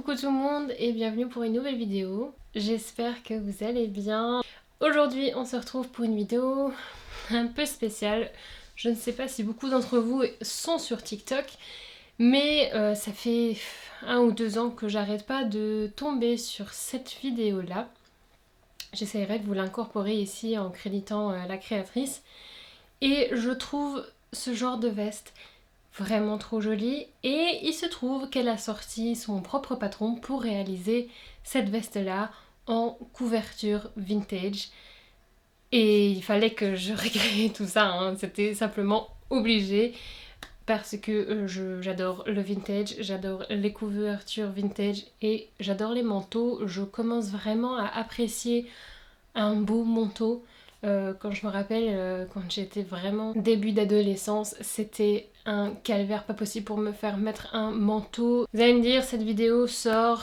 Coucou tout le monde et bienvenue pour une nouvelle vidéo. J'espère que vous allez bien. Aujourd'hui on se retrouve pour une vidéo un peu spéciale. Je ne sais pas si beaucoup d'entre vous sont sur TikTok, mais ça fait 1 ou 2 ans que j'arrête pas de tomber sur cette vidéo là. J'essaierai de vous l'incorporer ici en créditant la créatrice. Et je trouve ce genre de veste vraiment trop jolie, et il se trouve qu'elle a sorti son propre patron pour réaliser cette veste là en couverture vintage, et il fallait que je recrée tout ça, hein. C'était simplement obligé parce que j'adore le vintage, j'adore les couvertures vintage et j'adore les manteaux. Je commence vraiment à apprécier un beau manteau. Quand je me rappelle, quand j'étais vraiment début d'adolescence, c'était un calvaire pas possible pour me faire mettre un manteau. Vous allez me dire, cette vidéo sort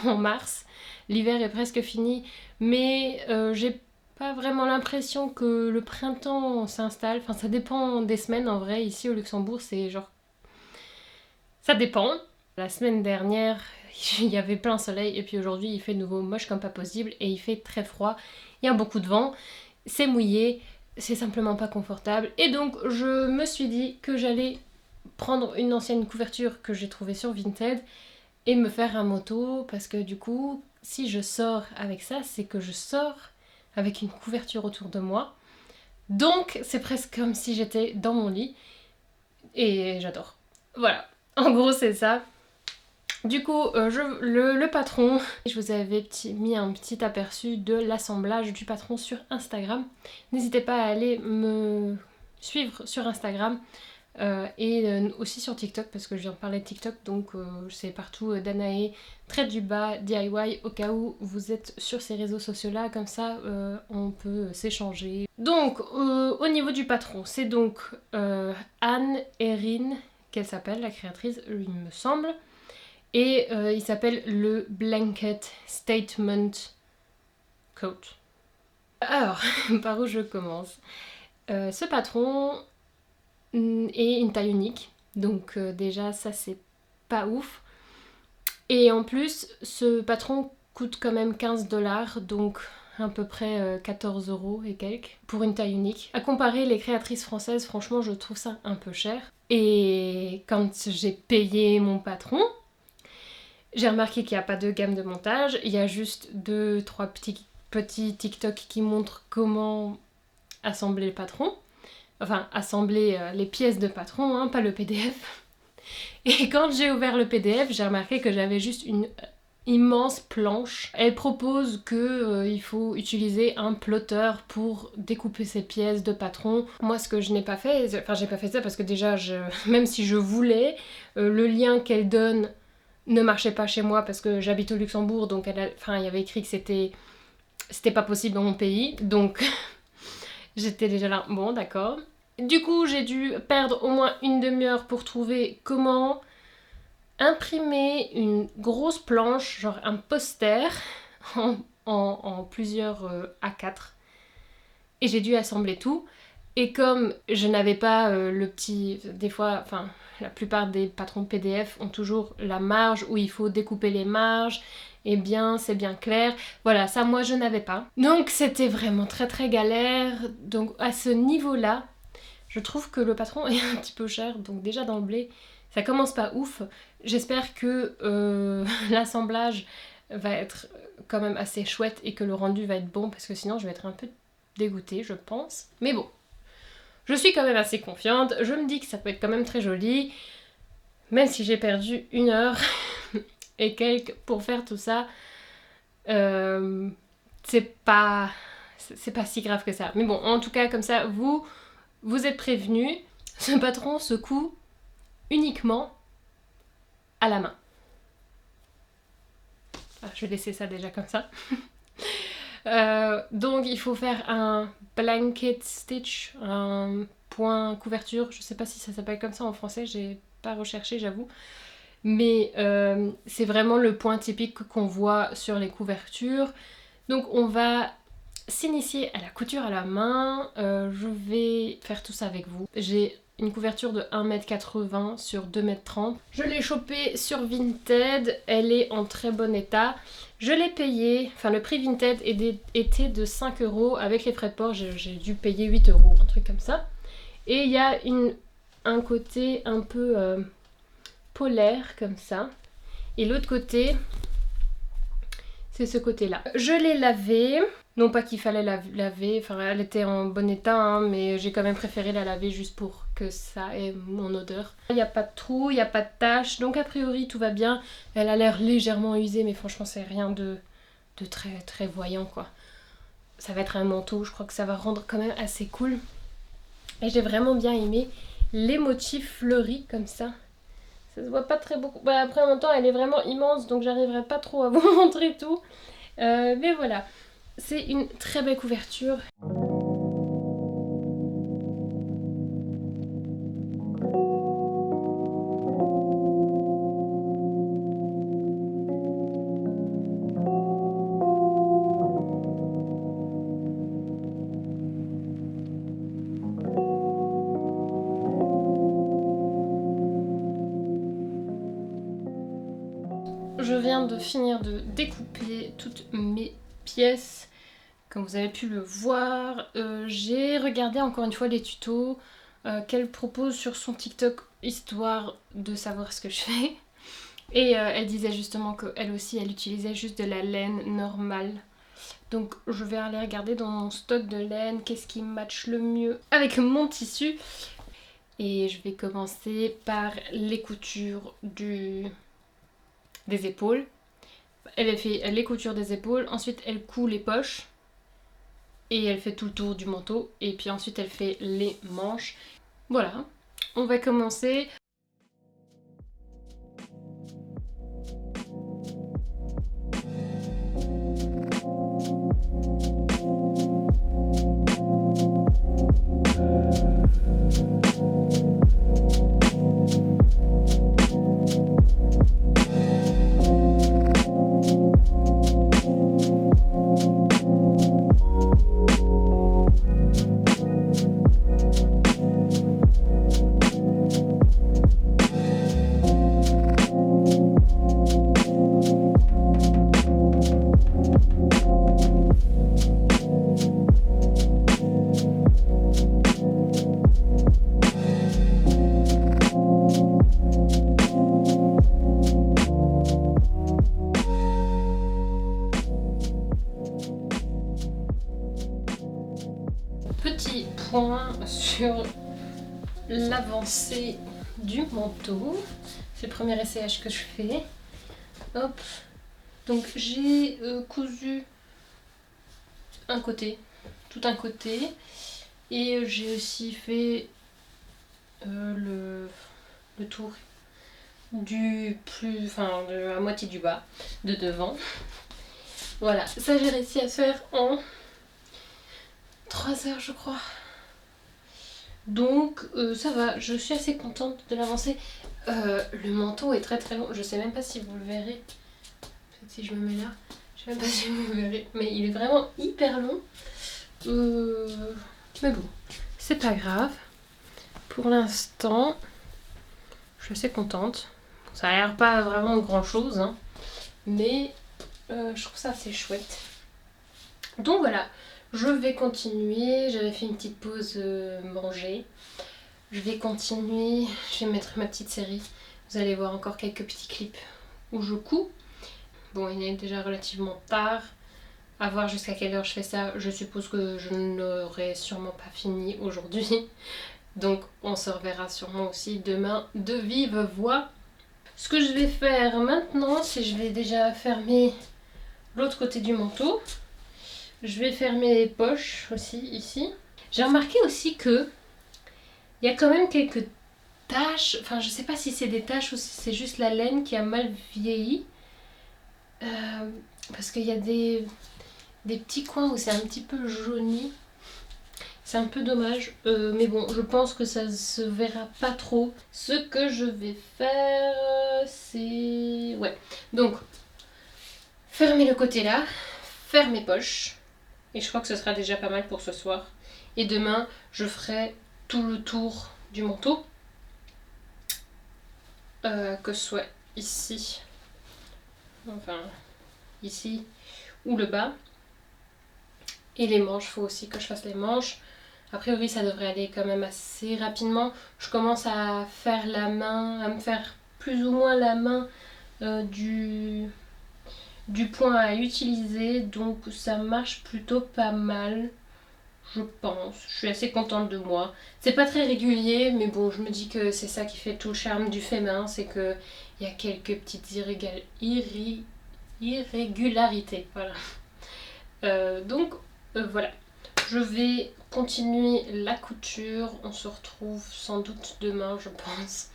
en mars, l'hiver est presque fini, mais j'ai pas vraiment l'impression que le printemps s'installe. Enfin, ça dépend des semaines en vrai. Ici au Luxembourg, c'est genre... ça dépend. La semaine dernière, il y avait plein soleil, et puis aujourd'hui, il fait de nouveau moche comme pas possible, et il fait très froid. Il y a beaucoup de vent. C'est mouillé, c'est simplement pas confortable, et donc je me suis dit que j'allais prendre une ancienne couverture que j'ai trouvée sur Vinted et me faire un manteau, parce que du coup, si je sors avec ça, c'est que je sors avec une couverture autour de moi, donc c'est presque comme si j'étais dans mon lit, et j'adore. Voilà, en gros c'est ça. Du coup, le patron, je vous avais mis un petit aperçu de l'assemblage du patron sur Instagram. N'hésitez pas à aller me suivre sur Instagram et aussi sur TikTok, parce que je viens de parler de TikTok, donc c'est partout Danae, _DIY, au cas où vous êtes sur ces réseaux sociaux-là, comme ça on peut s'échanger. Donc, au niveau du patron, c'est donc Anne Erin, qu'elle s'appelle, la créatrice, il me semble. Et il s'appelle le Blanket Statement Coat. Alors, par où je commence? Ce patron est une taille unique, donc déjà ça c'est pas ouf. Et en plus, ce patron coûte quand même 15$, donc à peu près 14€ et quelques pour une taille unique. À comparer les créatrices françaises, franchement je trouve ça un peu cher. Et quand j'ai payé mon patron, j'ai remarqué qu'il n'y a pas de gamme de montage, il y a juste 2-3 petits TikTok qui montrent comment assembler le patron. Enfin, assembler les pièces de patron, hein, pas le PDF. Et quand j'ai ouvert le PDF, j'ai remarqué que j'avais juste une immense planche. Elle propose qu'il faut utiliser un plotter pour découper ces pièces de patron. Moi, ce que je n'ai pas fait, enfin j'ai pas fait ça parce que déjà, même si je voulais, le lien qu'elle donne ne marchait pas chez moi parce que j'habite au Luxembourg, donc il y avait écrit que c'était pas possible dans mon pays, donc j'étais déjà là, bon d'accord. Du coup j'ai dû perdre au moins une demi-heure pour trouver comment imprimer une grosse planche, genre un poster en plusieurs A4, et j'ai dû assembler tout. Et comme je n'avais pas le petit... Des fois, enfin, la plupart des patrons PDF ont toujours la marge où il faut découper les marges. Et bien, c'est bien clair. Voilà, ça, moi, je n'avais pas. Donc, c'était vraiment très, très galère. Donc, à ce niveau-là, je trouve que le patron est un petit peu cher. Donc, déjà, d'emblée, ça commence pas ouf. J'espère que l'assemblage va être quand même assez chouette et que le rendu va être bon, parce que sinon, je vais être un peu dégoûtée, je pense. Mais bon. Je suis quand même assez confiante, je me dis que ça peut être quand même très joli, même si j'ai perdu 1 heure et quelques pour faire tout ça, c'est pas si grave que ça. Mais bon, en tout cas, comme ça, vous êtes prévenus, ce patron se coud uniquement à la main. Je vais laisser ça déjà comme ça. Donc il faut faire un blanket stitch, un point couverture, je sais pas si ça s'appelle comme ça en français, j'ai pas recherché j'avoue, mais c'est vraiment le point typique qu'on voit sur les couvertures. Donc on va s'initier à la couture à la main, je vais faire tout ça avec vous. J'ai une couverture de 1,80 m sur 2,30 m. Je l'ai chopée sur Vinted, elle est en très bon état. Je l'ai payée, enfin le prix Vinted était de 5 € avec les frais de port, j'ai dû payer 8 €, un truc comme ça. Et il y a un côté un peu polaire comme ça. Et l'autre côté, c'est ce côté-là. Je l'ai lavée. Non pas qu'il fallait la laver, enfin elle était en bon état, hein, mais j'ai quand même préféré la laver juste pour que ça ait mon odeur. Il n'y a pas de trou, il n'y a pas de tache, donc a priori tout va bien. Elle a l'air légèrement usée, mais franchement c'est rien de très très voyant quoi. Ça va être un manteau, je crois que ça va rendre quand même assez cool. Et j'ai vraiment bien aimé les motifs fleuris comme ça. Ça se voit pas très beaucoup. Bah, après en même temps elle est vraiment immense, donc j'arriverai pas trop à vous montrer tout. Mais voilà. C'est une très belle couverture. Je viens de finir de découper toutes mes pièces. Comme vous avez pu le voir, j'ai regardé encore une fois les tutos qu'elle propose sur son TikTok, histoire de savoir ce que je fais. Et elle disait justement qu'elle aussi, elle utilisait juste de la laine normale. Donc je vais aller regarder dans mon stock de laine, qu'est-ce qui matche le mieux avec mon tissu. Et je vais commencer par les coutures des épaules. Elle fait les coutures des épaules, ensuite elle coud les poches. Et elle fait tout le tour du manteau. Et puis ensuite elle fait les manches. Voilà, on va commencer. Petit point sur l'avancée du manteau. C'est le premier essayage que je fais. Hop. Donc j'ai cousu un côté, tout un côté. Et j'ai aussi fait le tour de la moitié du bas, de devant. Voilà, ça j'ai réussi à faire en 3 heures je crois. Donc ça va, je suis assez contente de l'avancée. Le manteau est très très long, je sais même pas si vous le verrez. Peut-être si je me mets là, je sais même pas si vous le verrez, mais il est vraiment hyper long. Mais bon, c'est pas grave. Pour l'instant, je suis assez contente. Ça a l'air pas vraiment grand chose, hein, mais je trouve ça assez chouette. Donc voilà, je vais continuer. J'avais fait une petite pause manger. Je vais continuer. Je vais mettre ma petite série. Vous allez voir encore quelques petits clips où je couds. Bon, il est déjà relativement tard. À voir jusqu'à quelle heure je fais ça. Je suppose que je n'aurai sûrement pas fini aujourd'hui. Donc on se reverra sûrement aussi demain de vive voix. Ce que je vais faire maintenant, c'est que je vais déjà fermer l'autre côté du manteau. Je vais fermer les poches aussi ici. J'ai remarqué aussi que il y a quand même quelques taches. Enfin, je sais pas si c'est des taches ou si c'est juste la laine qui a mal vieilli. Parce qu'il y a des petits coins où c'est un petit peu jauni. C'est un peu dommage, mais bon, je pense que ça se verra pas trop. Ce que je vais faire, c'est... Ouais, donc, fermer le côté là, faire mes poches. Et je crois que ce sera déjà pas mal pour ce soir. Et demain, je ferai tout le tour du manteau. Que ce soit ici, enfin ici, ou le bas. Et les manches, il faut aussi que je fasse les manches. A priori, ça devrait aller quand même assez rapidement. Je commence à faire la main, à me faire plus ou moins la main du point à utiliser. Donc ça marche plutôt pas mal, je pense. Je suis assez contente de moi. C'est pas très régulier, mais bon, je me dis que c'est ça qui fait tout le charme du fait main. C'est qu'il y a quelques petites irrégularités. Voilà. Donc voilà. Je vais continuer la couture. On se retrouve sans doute demain, je pense,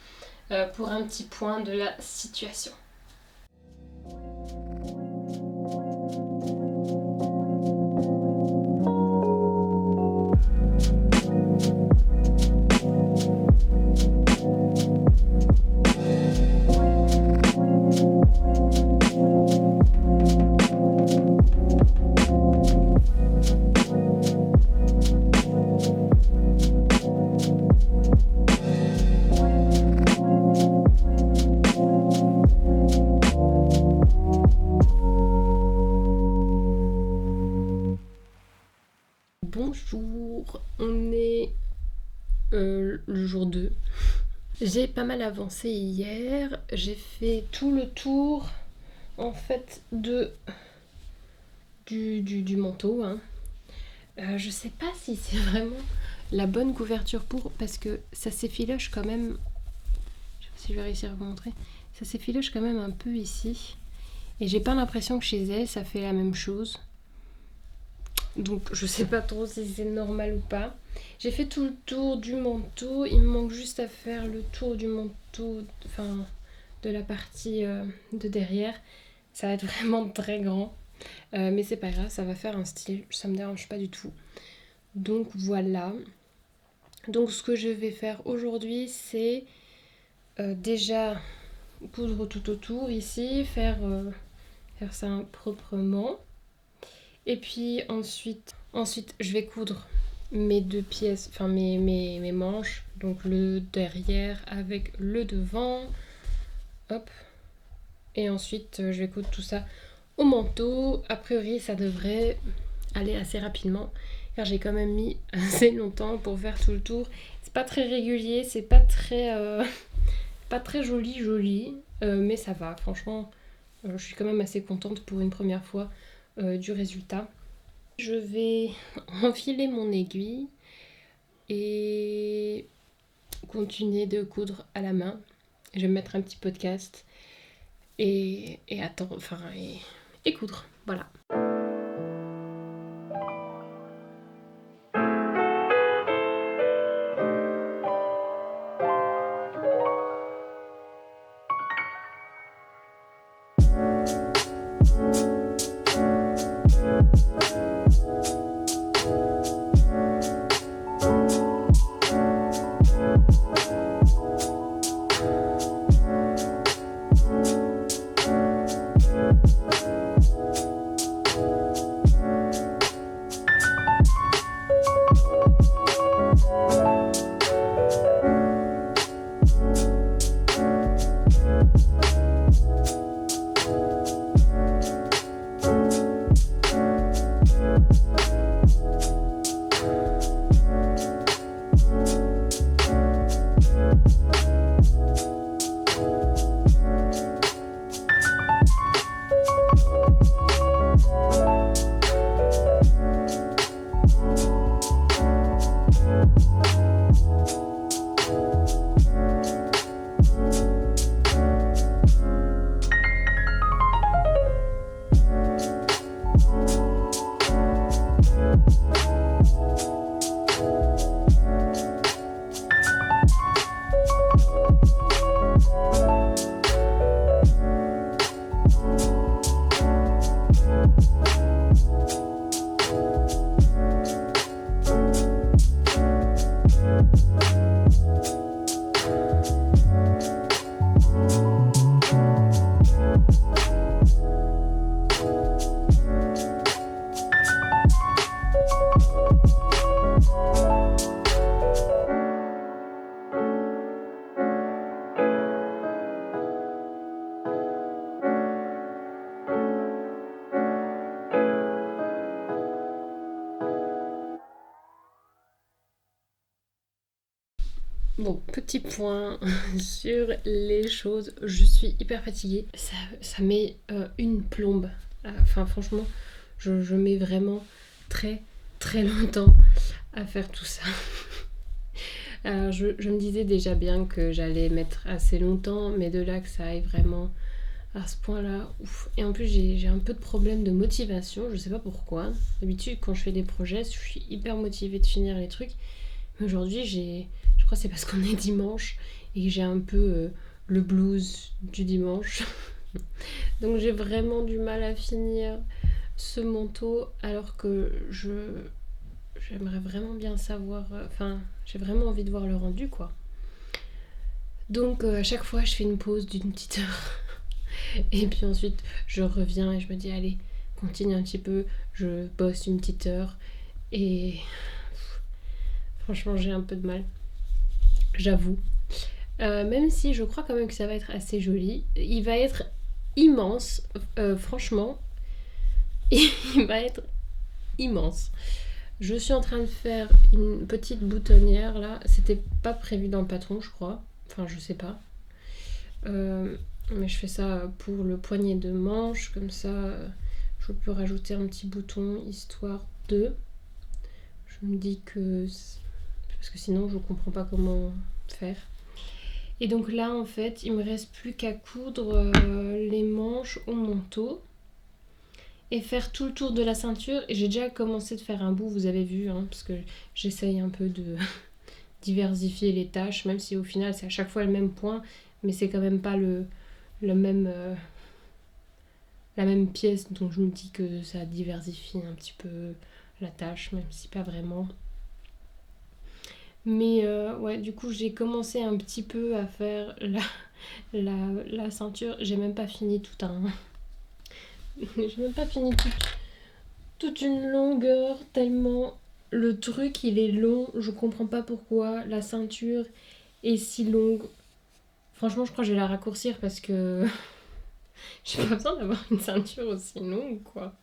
pour un petit point de la situation. Bonjour, on est le jour 2. J'ai pas mal avancé hier, j'ai fait tout le tour en fait du manteau. Hein. Je sais pas si c'est vraiment la bonne couverture pour, parce que ça s'effiloche quand même, je sais pas si je vais réussir à vous montrer, ça s'effiloche quand même un peu ici. Et j'ai pas l'impression que chez elle ça fait la même chose. Donc je sais pas trop si c'est normal ou pas. J'ai fait tout le tour du manteau. Il me manque juste à faire le tour du manteau, enfin de la partie de derrière. Ça va être vraiment très grand. Mais c'est pas grave, ça va faire un style. Ça me dérange pas du tout. Donc voilà. Donc ce que je vais faire aujourd'hui, c'est déjà coudre tout autour ici. Faire ça proprement. Et puis ensuite, je vais coudre mes deux pièces, enfin mes manches, donc le derrière avec le devant. Hop. Et ensuite, je vais coudre tout ça au manteau. A priori, ça devrait aller assez rapidement, car j'ai quand même mis assez longtemps pour faire tout le tour. C'est pas très régulier, c'est pas très joli, mais ça va. Franchement, je suis quand même assez contente pour une première fois du résultat. Je vais enfiler mon aiguille et continuer de coudre à la main. Je vais me mettre un petit podcast et attendre, enfin et coudre. Voilà. Bon, petit point sur les choses. Je suis hyper fatiguée. Ça met une plombe. Enfin, franchement, je mets vraiment très très longtemps à faire tout ça. Alors, je me disais déjà bien que j'allais mettre assez longtemps, mais de là que ça aille vraiment à ce point-là, ouf. Et en plus, j'ai un peu de problème de motivation, je sais pas pourquoi. D'habitude, quand je fais des projets, je suis hyper motivée de finir les trucs. Mais aujourd'hui, je crois que c'est parce qu'on est dimanche et que j'ai un peu le blues du dimanche. Donc j'ai vraiment du mal à finir ce manteau alors que j'aimerais vraiment bien savoir, enfin j'ai vraiment envie de voir le rendu quoi. Donc à chaque fois je fais une pause d'une petite heure et puis ensuite je reviens et je me dis allez continue un petit peu, je bosse une petite heure et franchement j'ai un peu de mal, j'avoue. Même si je crois quand même que ça va être assez joli, il va être immense, franchement, il va être immense. Je suis en train de faire une petite boutonnière là. C'était pas prévu dans le patron, je crois. Enfin, je sais pas. Mais je fais ça pour le poignet de manche. Comme ça, je peux rajouter un petit bouton histoire de. Je me dis que. Parce que sinon, je comprends pas comment faire. Et donc là, en fait, il me reste plus qu'à coudre les manches au manteau. Et faire tout le tour de la ceinture. Et j'ai déjà commencé de faire un bout, vous avez vu, hein, parce que j'essaye un peu de diversifier les tâches, même si au final c'est à chaque fois le même point, mais c'est quand même pas le même, la même pièce, donc je me dis que ça diversifie un petit peu la tâche, même si pas vraiment. Mais ouais, du coup j'ai commencé un petit peu à faire la ceinture. J'ai même pas fini tout un... J'ai même pas fini toute une longueur, tellement le truc il est long, je comprends pas pourquoi la ceinture est si longue. Franchement, je crois que je vais la raccourcir parce que j'ai pas besoin d'avoir une ceinture aussi longue quoi.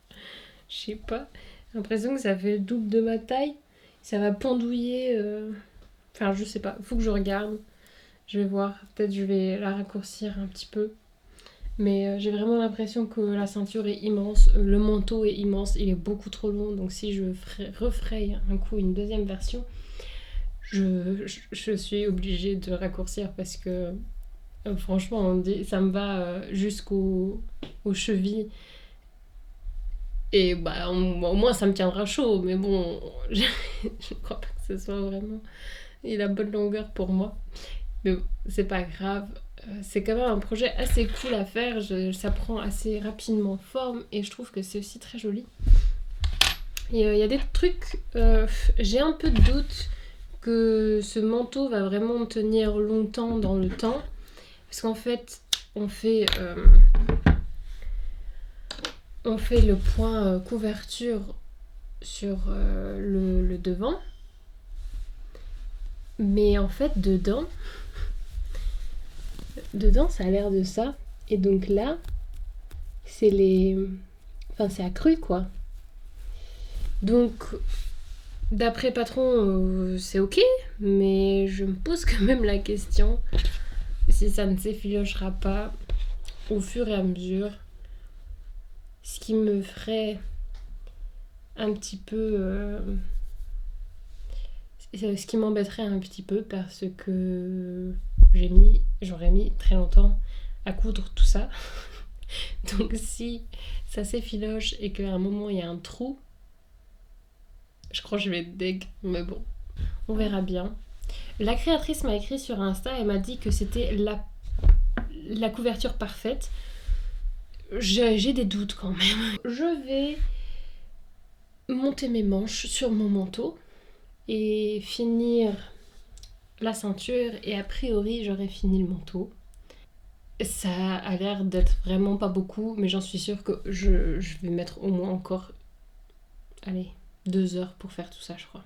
Je sais pas, j'ai l'impression que ça fait le double de ma taille, ça va pendouiller. Enfin, je sais pas, faut que je regarde, je vais voir, peut-être je vais la raccourcir un petit peu. Mais j'ai vraiment l'impression que la ceinture est immense, le manteau est immense, il est beaucoup trop long. Donc si je referai un coup une deuxième version, je suis obligée de raccourcir parce que franchement ça me va jusqu'aux chevilles. Et bah au moins ça me tiendra chaud. Mais bon, je crois pas que ce soit vraiment la bonne longueur pour moi. Mais bon, c'est pas grave. C'est quand même un projet assez cool à faire. Ça prend assez rapidement forme et je trouve que c'est aussi très joli. Et il y a des trucs, j'ai un peu de doute que ce manteau va vraiment tenir longtemps dans le temps. Parce qu'en fait, on fait le point couverture sur le devant. Mais en fait, dedans, ça a l'air de ça. Et donc là, c'est c'est accru, quoi. Donc, d'après patron, c'est ok. Mais je me pose quand même la question si ça ne s'effilochera pas au fur et à mesure. Ce qui me ferait un petit peu... ce qui m'embêterait un petit peu parce que j'aurais mis très longtemps à coudre tout ça. Donc si ça s'effiloche et qu'à un moment il y a un trou, je crois que je vais être deg, mais bon, on verra bien. La créatrice m'a écrit sur Insta, elle m'a dit que c'était la couverture parfaite. J'ai des doutes quand même. Je vais monter mes manches sur mon manteau et finir la ceinture, et a priori j'aurais fini le manteau. Ça a l'air d'être vraiment pas beaucoup, mais j'en suis sûre que je vais mettre au moins encore 2 heures pour faire tout ça, je crois.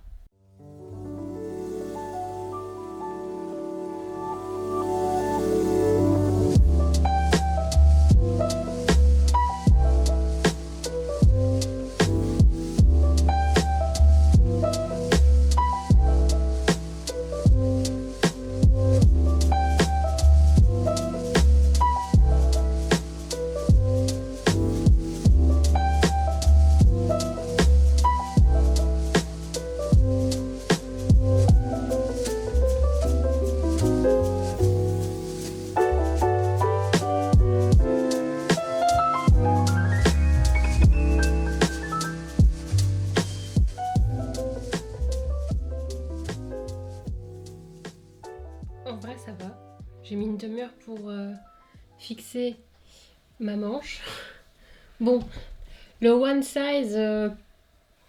en vrai ça va. J'ai mis une demi-heure pour fixer ma manche. Bon, le one size,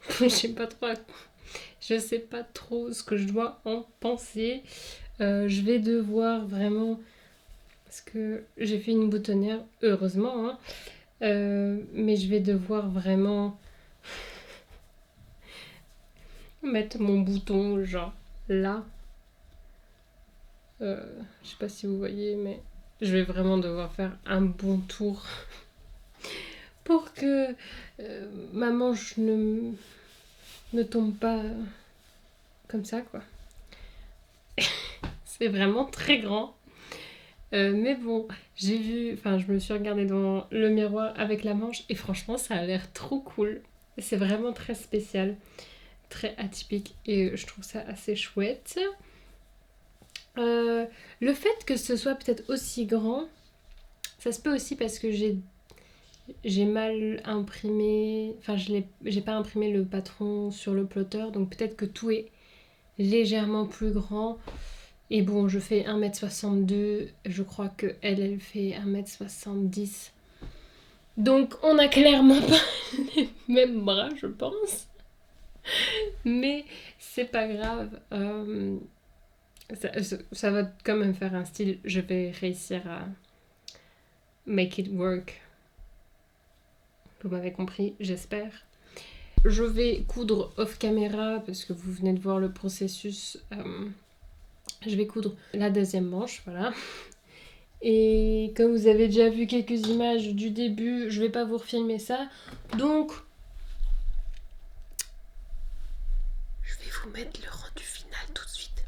je sais pas trop ce que je dois en penser. Je vais devoir vraiment, parce que j'ai fait une boutonnière, heureusement, hein, mais je vais devoir vraiment mettre mon bouton genre là. Je sais pas si vous voyez, mais je vais vraiment devoir faire un bon tour pour que ma manche ne tombe pas comme ça, quoi. C'est vraiment très grand. Mais bon, je me suis regardée dans le miroir avec la manche et franchement, ça a l'air trop cool. C'est vraiment très spécial, très atypique et je trouve ça assez chouette. Le fait que ce soit peut-être aussi grand, ça se peut aussi parce que j'ai mal imprimé, enfin j'ai pas imprimé le patron sur le plotter, donc peut-être que tout est légèrement plus grand. Et bon, je fais 1m62, je crois que elle fait 1m70. Donc on a clairement pas les mêmes bras, je pense. Mais c'est pas grave. Ça va quand même faire un style. Je vais réussir à make it work. Vous m'avez compris, j'espère. Je vais coudre off caméra parce que vous venez de voir le processus. Je vais coudre la deuxième manche, voilà. Et comme vous avez déjà vu quelques images du début, je vais pas vous refilmer ça. Donc, je vais vous mettre le rendu final tout de suite.